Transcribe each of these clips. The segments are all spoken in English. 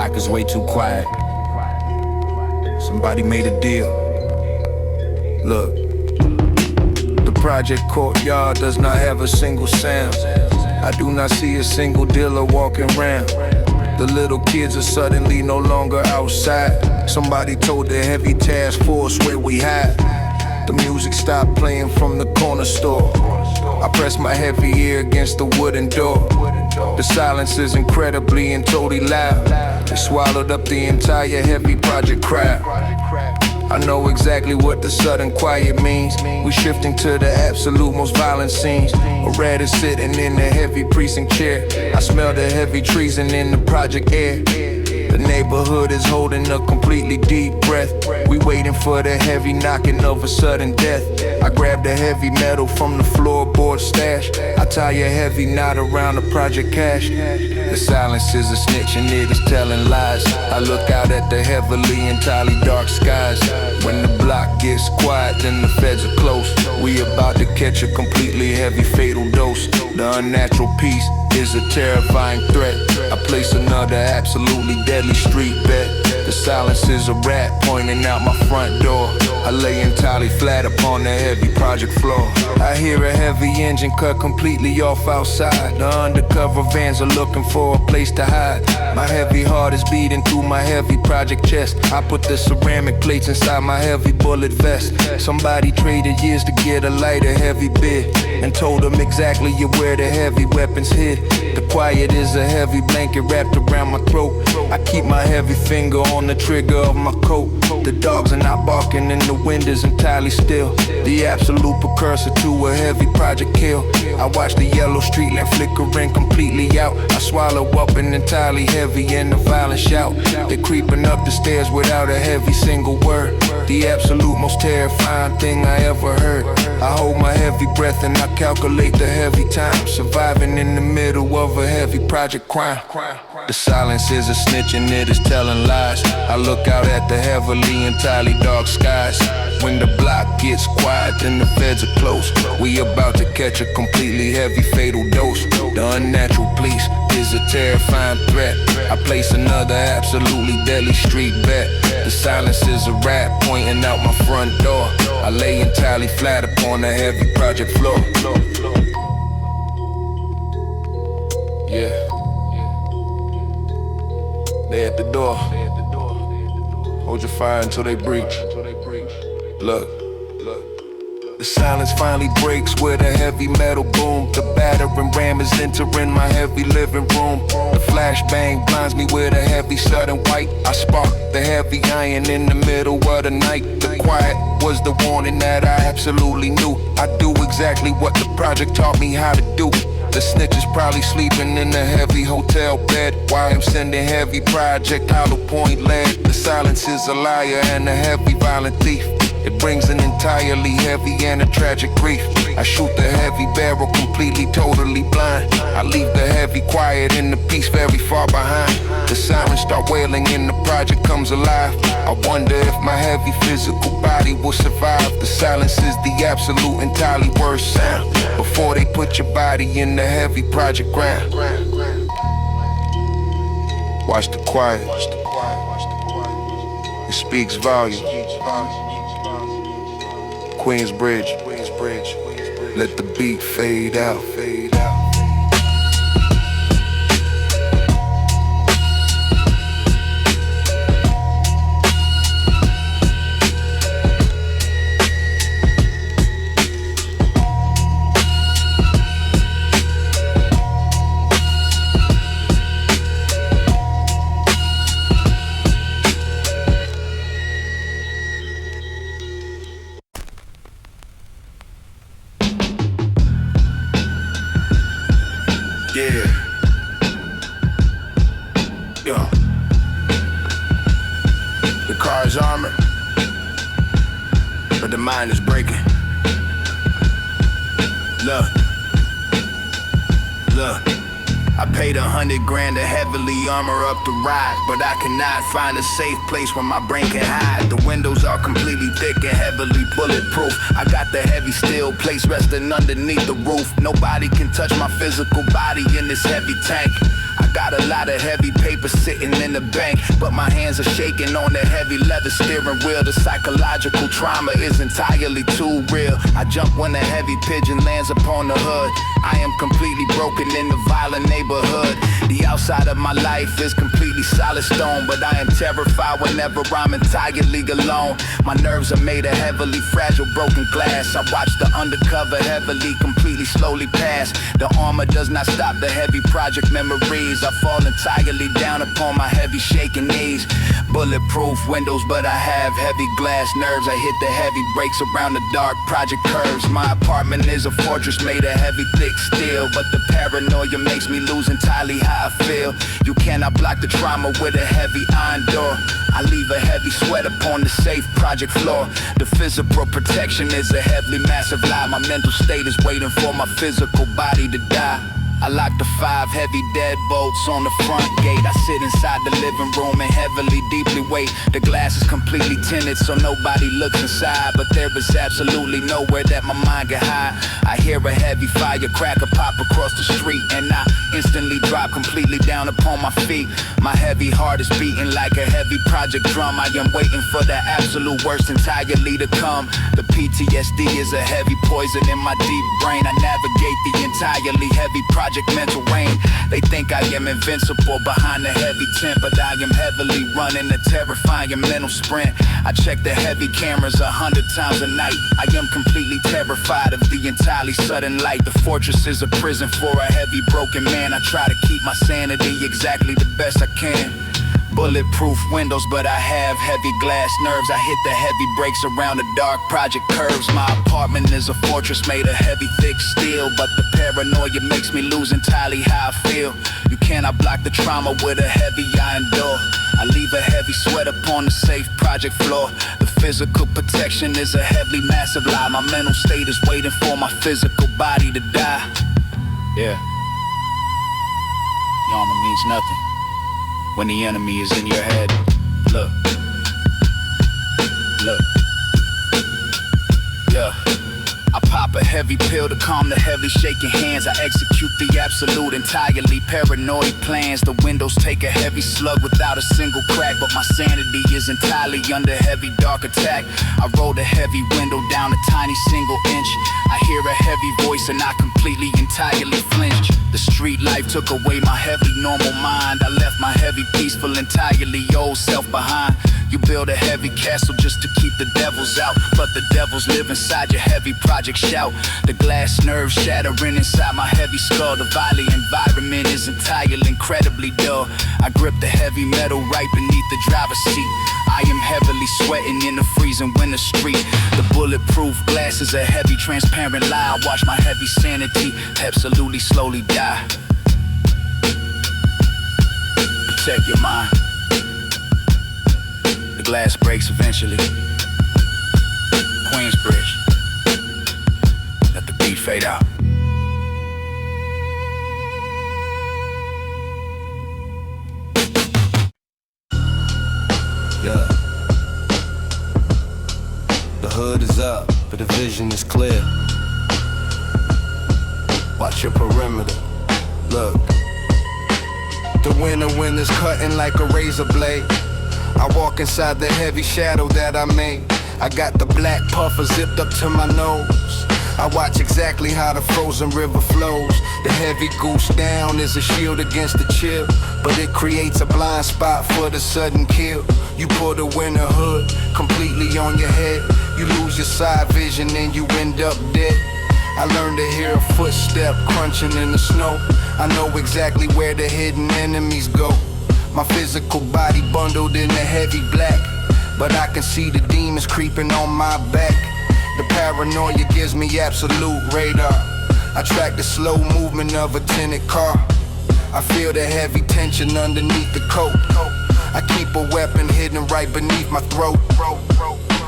block is way too quiet. Somebody made a deal. Look, the project courtyard does not have a single sound. I do not see a single dealer walking around. The little kids are suddenly no longer outside. Somebody told the heavy task force where we hide. The music stopped playing from the corner store. I press my heavy ear against the wooden door. The silence is incredibly and totally loud. It swallowed up the entire heavy project crowd. I know exactly what the sudden quiet means. We shifting to the absolute most violent scenes. A rat is sitting in the heavy precinct chair. I smell the heavy treason in the project air. The neighborhood is holding a completely deep breath. We waiting for the heavy knocking of a sudden death. I grab the heavy metal from the floorboard stash. I tie a heavy knot around the project cash. The silence is a snitch and it is telling lies. I look out at the heavily entirely dark skies. When the block gets quiet, then the feds are close. We about to catch a completely heavy fatal dose. The unnatural peace is a terrifying threat. I place another absolutely deadly street bet. The silence is a rat pointing out my front door. I lay entirely flat upon the heavy project floor. I hear a heavy engine cut completely off outside. The undercover vans are looking for a place to hide. My heavy heart is beating through my heavy project chest. I put the ceramic plates inside my heavy bullet vest. Somebody traded years to get a lighter heavy bid and told them exactly where the heavy weapons hid. The quiet is a heavy blanket wrapped around my throat. I keep my heavy finger on the trigger of my coat. The dogs are not barking and the wind is entirely still. The absolute precursor to a heavy project kill. I watch the yellow street lamp flickering completely out. I swallow up an entirely heavy and a violent shout. They're creeping up the stairs without a heavy single word. The absolute most terrifying thing I ever heard. I hold my heavy breath and I calculate the heavy time. Surviving in the middle of a heavy project crime. The silence is a snitch and it is telling lies. I look out at the heavily entirely dark skies. When the block gets quiet, then the feds are close. We about to catch a completely heavy fatal dose. The unnatural police is a terrifying threat. I place another absolutely deadly street bet. The silence is a rat pointing out my front door. I lay entirely flat upon the heavy project floor. Yeah. They at the door. Hold your fire until they breach. Look. The silence finally breaks with a heavy metal boom. The battering ram is entering my heavy living room. The flashbang blinds me with a heavy sudden white. I spark the heavy iron in the middle of the night. The quiet was the warning that I absolutely knew. I do exactly what the project taught me how to do. The snitch is probably sleeping in a heavy hotel bed while I'm sending heavy project hollow point lead. The silence is a liar and a heavy violent thief. It brings an entirely heavy and a tragic grief. I shoot the heavy barrel completely, totally blind. I leave the heavy quiet and the peace very far behind. The sirens start wailing and the project comes alive. I wonder if my heavy physical body will survive. The silence is the absolute entirely worst sound. Before they put your body in the heavy project ground. Watch the quiet. It speaks volumes. Queensbridge, let the beat fade out. Armor, but the mind is breaking. Look, I paid $100 grand to heavily armor up the ride, but I cannot find a safe place where my brain can hide. The windows are completely thick and heavily bulletproof. I got the heavy steel plates resting underneath the roof. Nobody can touch my physical body in this heavy tank. I got got a lot of heavy paper sitting in the bank, but my hands are shaking on the heavy leather steering wheel. The psychological trauma is entirely too real. I jump when a heavy pigeon lands upon the hood. I am completely broken in the violent neighborhood. The outside of my life is completely solid stone, but I am terrified whenever I'm entirely alone. My nerves are made of heavily fragile broken glass. I watch the undercover heavily, completely slowly pass. The armor does not stop the heavy project memories. I fall entirely down upon my heavy shaking knees. Bulletproof windows, but I have heavy glass nerves. I hit the heavy brakes around the dark project curves. My apartment is a fortress made of heavy thick steel, but the paranoia makes me lose entirely how I feel. You cannot block the trauma with a heavy iron door. I leave a heavy sweat upon the safe project floor. The physical protection is a heavily massive lie. My mental state is waiting for my physical body to die. I lock the 5 heavy deadbolts on the front gate. I sit inside the living room and heavily, deeply wait. The glass is completely tinted so nobody looks inside, but there is absolutely nowhere that my mind can hide. I hear a heavy firecracker pop across the street, and I instantly drop completely down upon my feet. My heavy heart is beating like a heavy project drum. I am waiting for the absolute worst entirely to come. The PTSD is a heavy poison in my deep brain. I navigate the entirely heavy project mental rain. They think I am invincible behind the heavy tent, but I am heavily running a terrifying mental sprint. I check the heavy cameras 100 times a night. I am completely terrified of the entirely sudden light. The fortress is a prison for a heavy broken man. I try to keep my sanity exactly the best I can. Bulletproof windows, but I have heavy glass nerves. I hit the heavy brakes around the dark project curves. My apartment is a fortress made of heavy thick steel, but the paranoia makes me lose entirely how I feel. You cannot block the trauma with a heavy iron door. I leave a heavy sweat upon the safe project floor. The physical protection is a heavily massive lie. My mental state is waiting for my physical body to die. Yeah. Your armor means nothing when the enemy is in your head. Look. Yeah. I pop a heavy pill to calm the heavy shaking hands. I execute the absolute entirely paranoid plans. The windows take a heavy slug without a single crack, but my sanity is entirely under heavy dark attack. I roll the heavy window down a tiny single inch. I hear a heavy voice and I completely entirely flinch. The street life took away my heavy normal mind. I left my heavy peaceful entirely old self behind. You build a heavy castle just to keep the devils out, but the devils live inside your heavy project shout. The glass nerves shattering inside my heavy skull. The violent environment is entirely incredibly dull. I grip the heavy metal right beneath the driver's seat. I am heavily sweating in the freezing winter street. The bulletproof glass is a heavy transparent lie. I watch my heavy sanity absolutely slowly die. Protect your mind. The glass breaks eventually. Queensbridge. Let the beat fade out. Yeah. The hood is up, but the vision is clear. Watch your perimeter. Look. The winter wind is cutting like a razor blade. I walk inside the heavy shadow that I made. I got the black puffer zipped up to my nose. I watch exactly how the frozen river flows. The heavy goose down is a shield against the chill, but it creates a blind spot for the sudden kill. You pull the winter hood completely on your head. You lose your side vision and you end up dead. I learned to hear a footstep crunching in the snow. I know exactly where the hidden enemies go. My physical body bundled in a heavy black, but I can see the demons creeping on my back. The paranoia gives me absolute radar. I track the slow movement of a tinted car. I feel the heavy tension underneath the coat. I keep a weapon hidden right beneath my throat.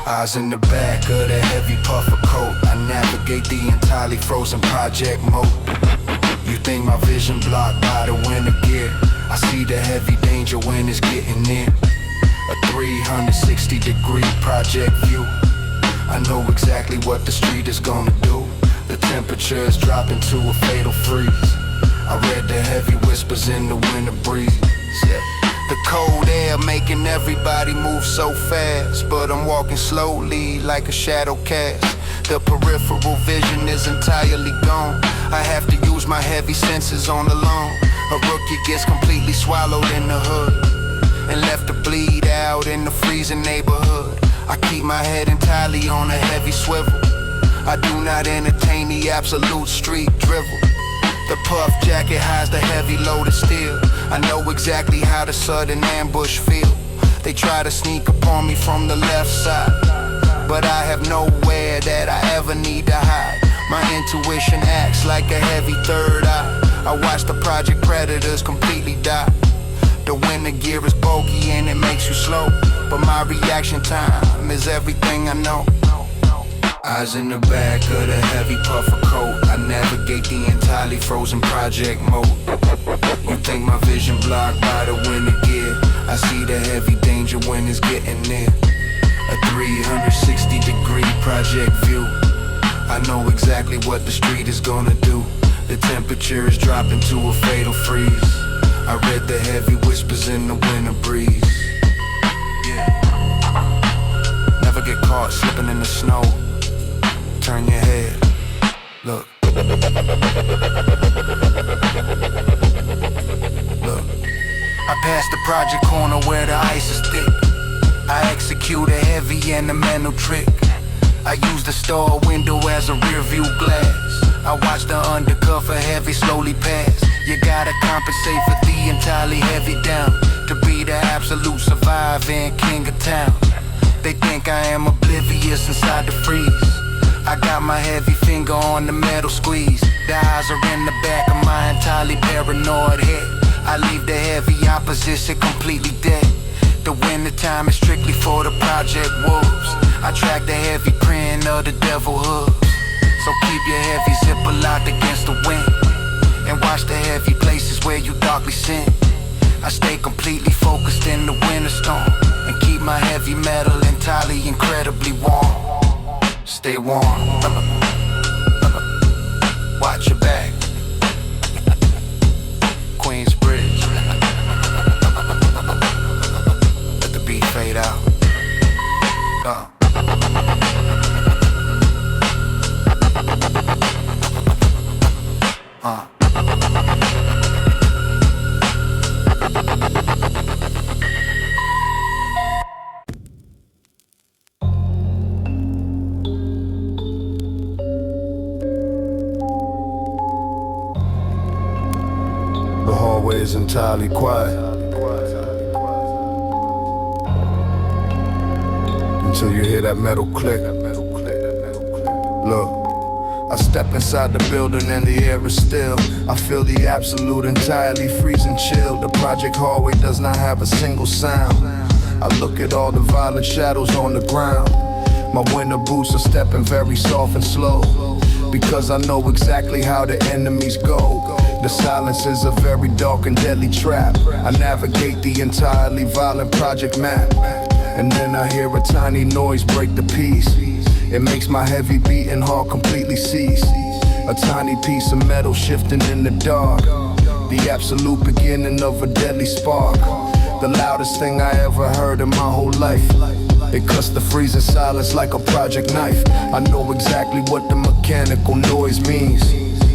Eyes in the back of the heavy puffer coat. I navigate the entirely frozen project mode. You think my vision blocked by the winter gear? I see the heavy danger when it's getting near. A 360-degree project view. I know exactly what the street is gonna do. The temperature is dropping to a fatal freeze. I read the heavy whispers in the winter breeze. Yeah. The cold air making everybody move so fast, but I'm walking slowly like a shadow cast. The peripheral vision is entirely gone. I have to use my heavy senses on the lawn. A rookie gets completely swallowed in the hood and left to bleed out in the freezing neighborhood. I keep my head entirely on a heavy swivel. I do not entertain the absolute street drivel. The puff jacket hides the heavy loaded steel. I know exactly how the sudden ambush feel. They try to sneak upon me from the left side, but I have nowhere that I ever need to hide. My intuition acts like a heavy third eye. I watch the project predators completely die. The winter gear is bulky and it makes you slow, but my reaction time is everything I know. Eyes in the back of the heavy puffer coat. I navigate the entirely frozen project mode. You think my vision blocked by the winter gear? I see the heavy danger when it's getting near. A 360-degree project view. I know exactly what the street is gonna do. The temperature is dropping to a fatal freeze. I read the heavy whispers in the winter breeze. Yeah. Never get caught slipping in the snow. Turn your head, look. Look. I passed the project corner where the ice is thick. I execute a heavy and a mental trick. I use the store window as a rear view glass. I watch the undercover heavy slowly pass. You gotta compensate for the entirely heavy down to be the absolute surviving king of town. They think I am oblivious inside the freeze. I got my heavy finger on the metal squeeze. The eyes are in the back of my entirely paranoid head. I leave the heavy opposition completely dead. The winter time is strictly for the project wolves. I track the heavy print of the devil hooves. So keep your heavy zipper locked against the wind, and watch the heavy places where you darkly sin. I stay completely focused in the winter storm, and keep my heavy metal entirely incredibly warm. Stay warm. Watch your back. Queensbridge. Let the beat fade out. The hallway is entirely quiet until you hear that metal click. Look, I step inside the building and the air is still. I feel the absolute entirely freezing chill. The project hallway does not have a single sound. I look at all the violent shadows on the ground. My winter boots are stepping very soft and slow, because I know exactly how the enemies go. The silence is a very dark and deadly trap. I navigate the entirely violent project map, and then I hear a tiny noise break the peace. It makes my heavy beating heart completely cease. A tiny piece of metal shifting in the dark, the absolute beginning of a deadly spark. The loudest thing I ever heard in my whole life. It cuts the freezing silence like a project knife. I know exactly what the mechanical noise means.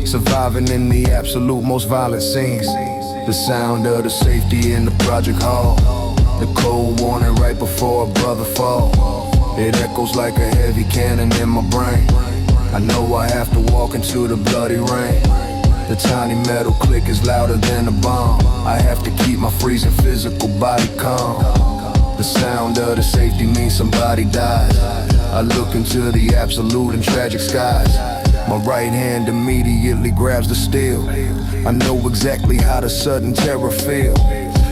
Surviving in the absolute most violent scenes. The sound of the safety in the project hall. The cold warning right before a brother fall. It echoes like a heavy cannon in my brain. I know I have to walk into the bloody rain. The tiny metal click is louder than a bomb. I have to keep my freezing physical body calm. The sound of the safety means somebody dies. I look into the absolute and tragic skies. My right hand immediately grabs the steel. I know exactly how the sudden terror feel.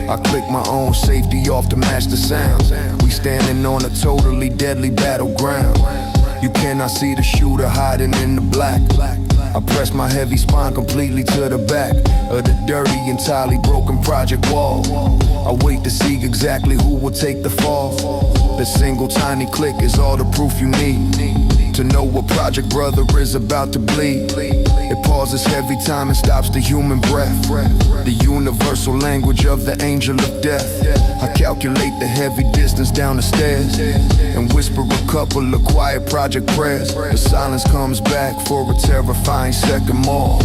I click my own safety off to match the sounds. We standing on a totally deadly battleground. You cannot see the shooter hiding in the black. I press my heavy spine completely to the back of the dirty, entirely broken project wall. I wait to see exactly who will take the fall. The single tiny click is all the proof you need. to know a project brother is about to bleed. It pauses heavy time and stops the human breath. The universal language of the angel of death. I calculate the heavy distance down the stairs and whisper a couple of quiet project prayers. The silence comes back for a terrifying second more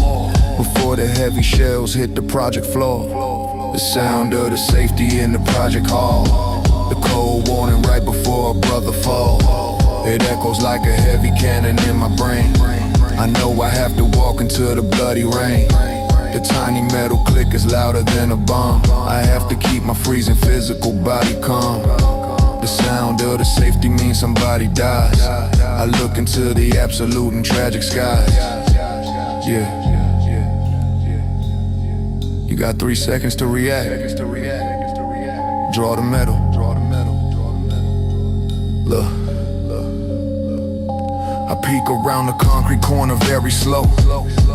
before the heavy shells hit the project floor. The sound of the safety in the project hall. The cold warning right before a brother fall. It echoes like a heavy cannon in my brain. I know I have to walk into the bloody rain. The tiny metal click is louder than a bomb. I have to keep my freezing physical body calm. The sound of the safety means somebody dies. I look into the absolute and tragic skies. Yeah. You got 3 seconds to react. Draw the metal. Look. I peek around the concrete corner very slow.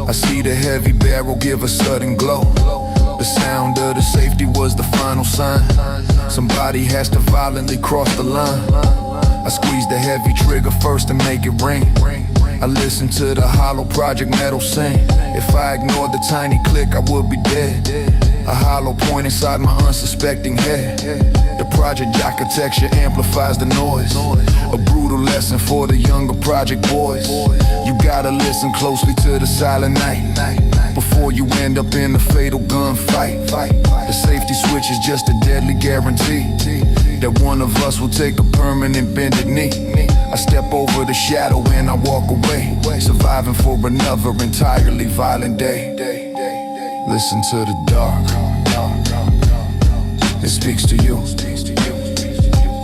I see the heavy barrel give a sudden glow. The sound of the safety was the final sign. Somebody has to violently cross the line. I squeeze the heavy trigger first to make it ring. I listen to the hollow project metal sing. If I ignored the tiny click, I would be dead. A hollow point inside my unsuspecting head. The project architecture amplifies the noise. A brutal lesson for the younger project boys. You gotta listen closely to the silent night before you end up in a fatal gunfight. The safety switch is just a deadly guarantee that one of us will take a permanent bended knee. I step over the shadow and I walk away, surviving for another entirely violent day. Listen to the dark. It speaks to you.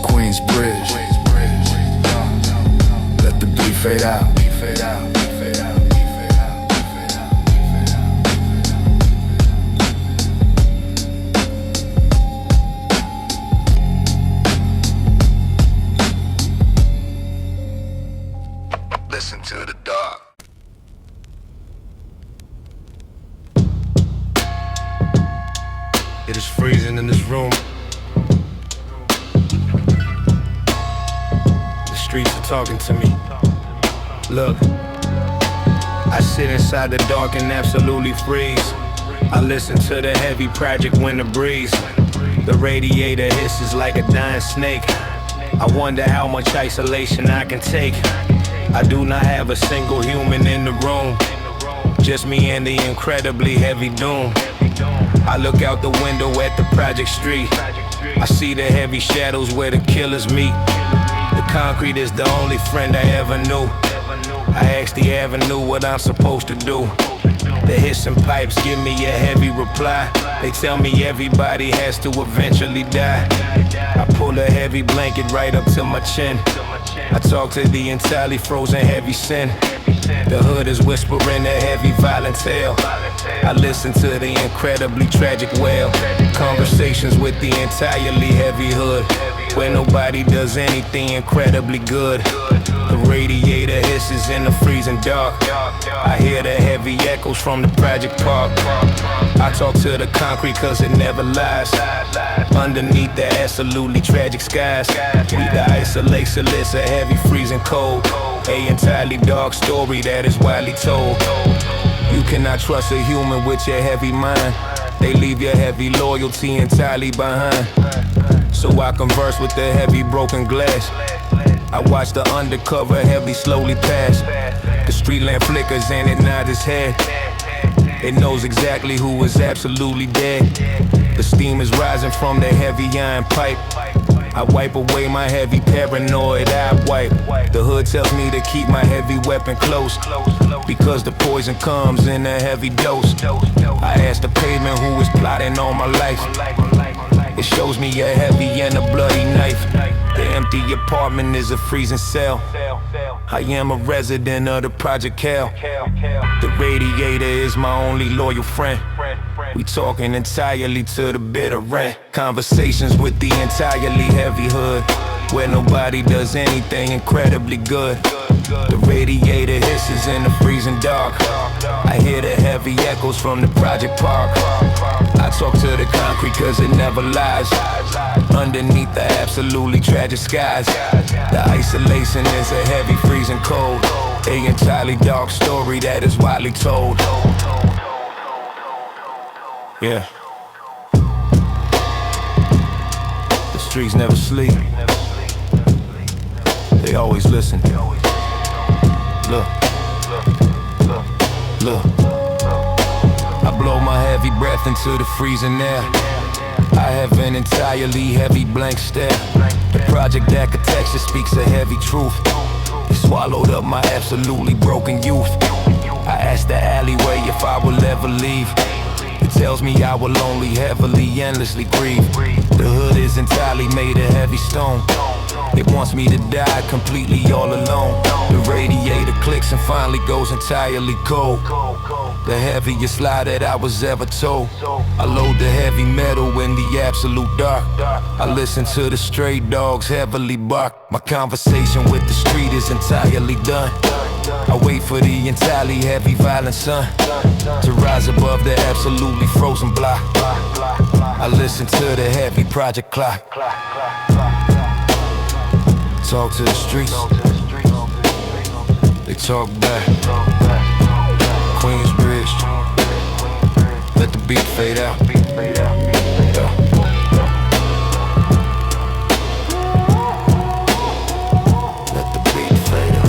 Queensbridge. Let the beat fade out. Listen to the dark. It is freezing in this room. The streets are talking to me. Look, I sit inside the dark and absolutely freeze. I listen to the heavy project winter breeze. The radiator hisses like a dying snake. I wonder how much isolation I can take. I do not have a single human in the room, just me and the incredibly heavy doom. I look out the window at the project street. I see the heavy shadows where the killers meet. The concrete is the only friend I ever knew. I ask the avenue what I'm supposed to do. The hissing pipes give me a heavy reply. They tell me everybody has to eventually die. I pull a heavy blanket right up to my chin. I talk to the entirely frozen heavy sin. The hood is whispering a heavy violent tale. I listen to the incredibly tragic wail. Conversations with the entirely heavy hood, where nobody does anything incredibly good. The radiator hisses in the freezing dark. I hear the heavy echoes from the project park. I talk to the concrete cause it never lies. Underneath the absolutely tragic skies, we the isolationless, a heavy freezing cold. A entirely dark story that is widely told. You cannot trust a human with your heavy mind. They leave your heavy loyalty entirely behind. So I converse with the heavy broken glass. I watch the undercover heavy slowly pass. The street lamp flickers and it nods its head. It knows exactly who is absolutely dead. The steam is rising from the heavy iron pipe. I wipe away my heavy paranoid eye wipe. The hood tells me to keep my heavy weapon close, because the poison comes in a heavy dose. I ask the pavement who is plotting on my life. It shows me a heavy and a bloody knife. The empty apartment is a freezing cell. I am a resident of the Project Hell. The radiator is my only loyal friend. We talking entirely to the bitter end. Conversations with the entirely heavy hood, where nobody does anything incredibly good. The radiator hisses in the freezing dark. I hear the heavy echoes from the project park. I talk to the concrete cause it never lies. underneath the absolutely tragic skies. The isolation is a heavy freezing cold, an entirely dark story that is widely told. Yeah. The streets never sleep. They always listen. Look. Look. I blow my heavy breath into the freezing air. I have an entirely heavy blank stare. The project architecture speaks a heavy truth. It swallowed up my absolutely broken youth. I asked the alleyway if I will ever leave. It tells me I will only heavily, endlessly grieve. The hood is entirely made of heavy stone. It wants me to die completely all alone. The radiator clicks and finally goes entirely cold. The heaviest lie that I was ever told. I load the heavy metal in the absolute dark. I listen to the stray dogs heavily bark. My conversation with the street is entirely done. I wait for the entirely heavy violent sun to rise above the absolutely frozen block. I listen to the heavy project clock. Talk to the streets, they talk back. Queensbridge, let the beat fade out. Let the beat fade out.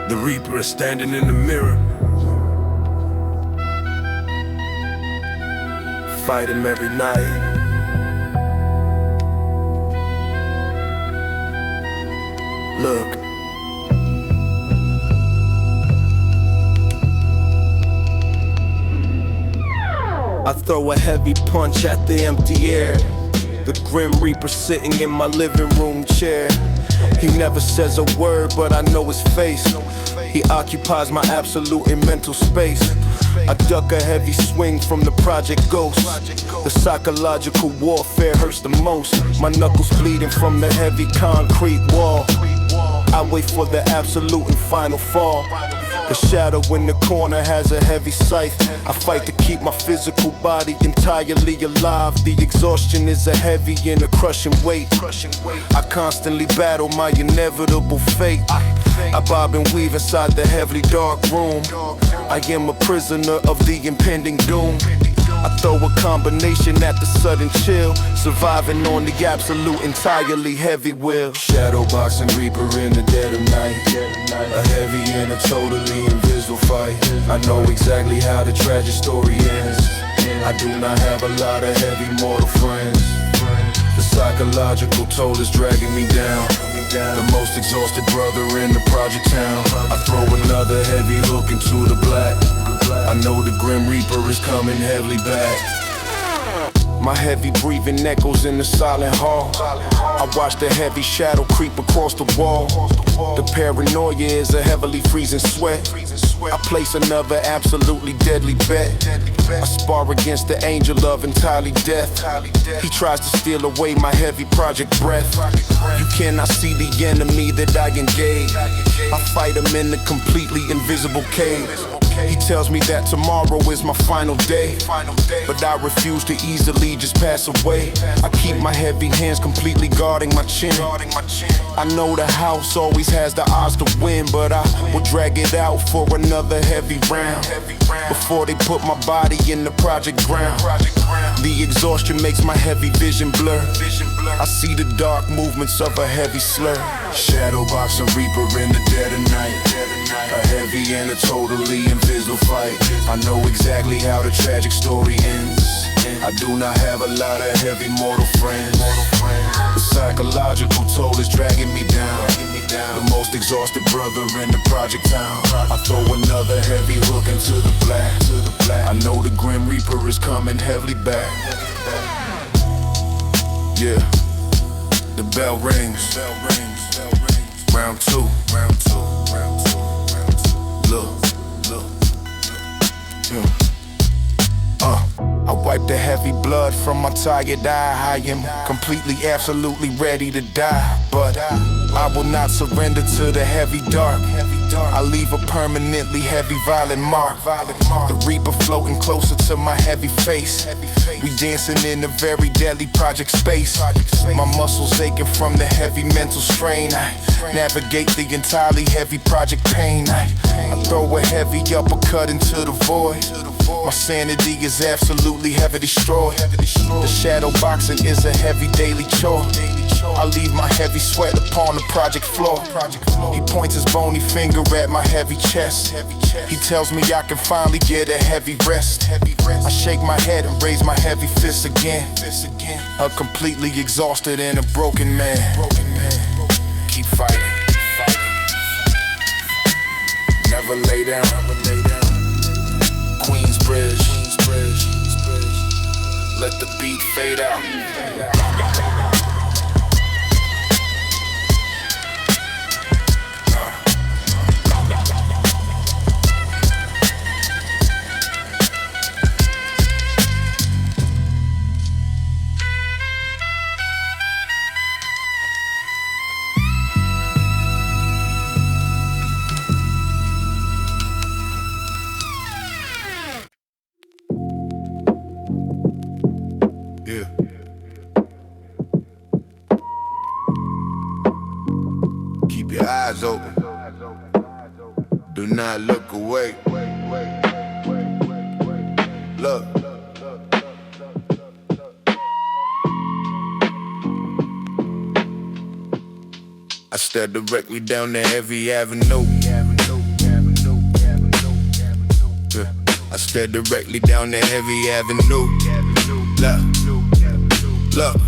The Reaper is standing in the mirror. Fight him every night. Look. I throw a heavy punch at the empty air. The Grim Reaper sitting in my living room chair. He never says a word, but I know his face. He occupies my absolute and mental space. I duck a heavy swing from the project ghost. The psychological warfare hurts the most. My knuckles bleeding from the heavy concrete wall. I wait for the absolute and final fall. The shadow in the corner has a heavy scythe. I fight to keep my physical body entirely alive. The exhaustion is a heavy and a crushing weight. I constantly battle my inevitable fate. I bob and weave inside the heavily dark room. I am a prisoner of the impending doom. I throw a combination at the sudden chill, surviving on the absolute entirely heavy will. Shadow boxing Reaper in the dead of night. A heavy and a totally invisible fight. I know exactly how the tragic story ends. I do not have a lot of heavy mortal friends. The psychological toll is dragging me down. The most exhausted brother in the project town. I throw another heavy hook into the black. I know the Grim Reaper is coming heavily back. My heavy breathing echoes in the silent hall. I watch the heavy shadow creep across the wall. The paranoia is a heavily freezing sweat. I place another absolutely deadly bet. I spar against the angel of entirely death. He tries to steal away my heavy project breath. You cannot see the enemy that I engage. I fight him in the completely invisible cave. He tells me that tomorrow is my final day, but I refuse to easily just pass away. I keep my heavy hands completely guarding my chin. I know the house always has the odds to win, but I will drag it out for another heavy round before they put my body in the project ground. The exhaustion makes my heavy vision blur. I see the dark movements of a heavy slur. Shadow boxing Reaper in the dead of night. A heavy and a totally invisible fight. I know exactly how the tragic story ends. I do not have a lot of heavy mortal friends. The psychological toll is dragging me down. The most exhausted brother in the project town. I throw another heavy hook into the black. I know the Grim Reaper is coming heavily back. Yeah, the bell rings. Round two. Look. I wipe the heavy blood from my tired eye. I am completely, absolutely ready to die, but I will not surrender to the heavy dark. I leave a permanently heavy violent mark. The reaper floating closer to my heavy face. We dancing in a very deadly project space. My muscles aching from the heavy mental strain. I navigate the entirely heavy project pain. I throw a heavy uppercut into the void. My sanity is absolutely heavy destroyed. The shadow boxing is a heavy daily chore. I leave my heavy sweat upon the project floor. He points his bony finger at my heavy chest. He tells me I can finally get a heavy rest. I shake my head and raise my heavy fist again. A completely exhausted and a broken man. Keep fighting. Never lay down. Queensbridge. Let the beat fade out. Keep your eyes open. Do not look away. Look. I stare directly down the heavy avenue. I stare directly down the heavy avenue. Look.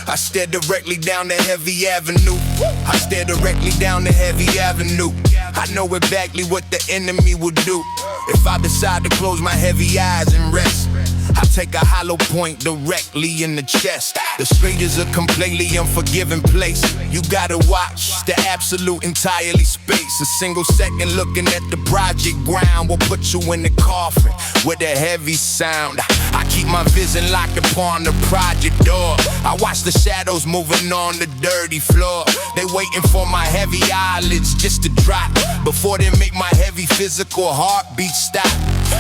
I stare directly down the heavy avenue. I stare directly down the heavy avenue. I know exactly what the enemy will do if I decide to close my heavy eyes and rest. I take a hollow point directly in the chest. The street is a completely unforgiving place. You gotta watch the absolute entirely space. A single second looking at the project ground will put you in the coffin with a heavy sound. I keep my vision locked upon the project door. I watch the shadows moving on the dirty floor. They waiting for my heavy eyelids just to drop before they make my heavy physical heartbeat stop.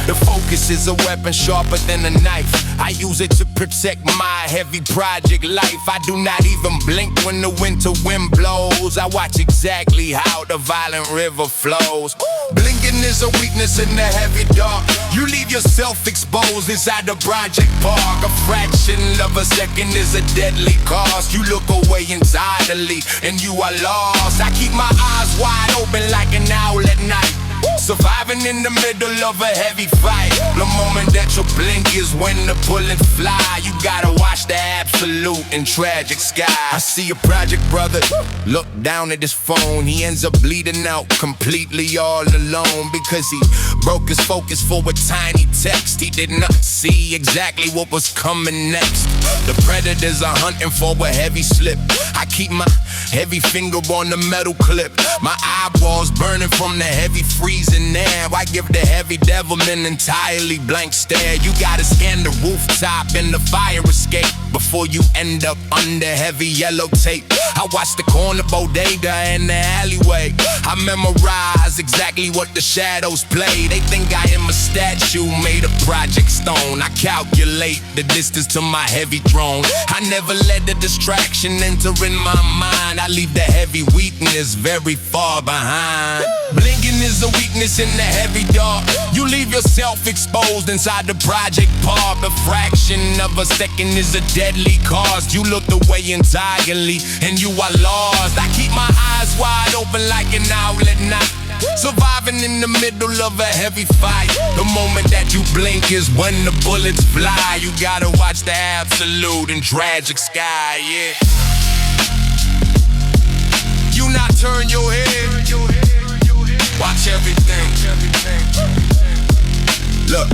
The focus is a weapon sharper than a knife. I use it to protect my heavy project life. I do not even blink when the winter wind blows. I watch exactly how the violent river flows. Blinking is a weakness in the heavy dark. You leave yourself exposed inside the project park. A fraction of a second is a deadly cost. You look away entirely and you are lost. I keep my eyes wide open like an owl at night, surviving in the middle of a heavy fight. The moment that you blink is when the bullets fly. You gotta watch the absolute and tragic sky. I see a project brother look down at his phone. He ends up bleeding out completely all alone because he broke his focus for a tiny text. He did not see exactly what was coming next. The predators are hunting for a heavy slip. I keep my heavy finger on the metal clip. My eyeballs burning from the heavy freezing air. I give the heavy devil an entirely blank stare. You gotta scan the rooftop and the fire escape before you end up under heavy yellow tape. I watch the corner bodega and the alleyway. I memorize exactly what the shadows play. They think I am a statue made of project stone. I calculate the distance to my heavy throne. I never let the distraction enter in my mind. I leave the heavy weakness very far behind. Blinking is a weakness in the heavy dark. You leave yourself exposed inside the project park. A fraction of a second is a deadly cost. You look away entirely and you are lost. I keep my eyes wide open like an owl at night, surviving in the middle of a heavy fight. The moment that you blink is when the bullets fly. You gotta watch the absolute and tragic sky, yeah. You not turn your head, watch everything. Look,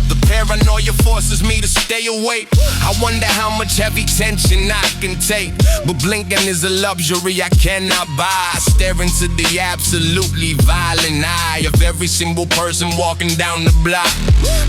the paranoia forces me to stay awake. I wonder how much heavy tension I can take, but blinking is a luxury I cannot buy. I stare into the absolutely violent eye of every single person walking down the block.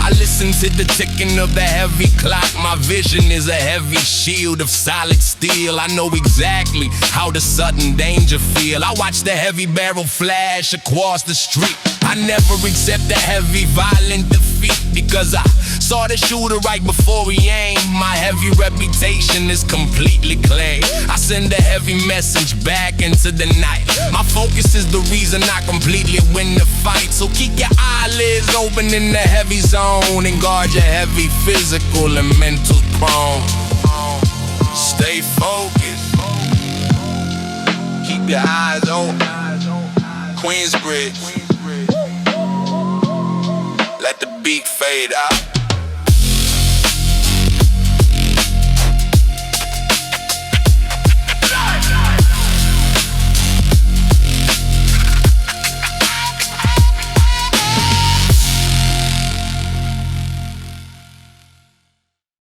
I listen to the ticking of the heavy clock. My vision is a heavy shield of solid steel. I know exactly how the sudden danger feel. I watch the heavy barrel flash across the street. I never accept a heavy violent defeat, because I saw the shooter right before he aimed. My heavy reputation is completely clean. I send a heavy message back into the night. My focus is the reason I completely win the fight. So keep your eyelids open in the heavy zone and guard your heavy physical and mental chrome. Stay focused. Keep your eyes open. Queensbridge. Let the beat fade out.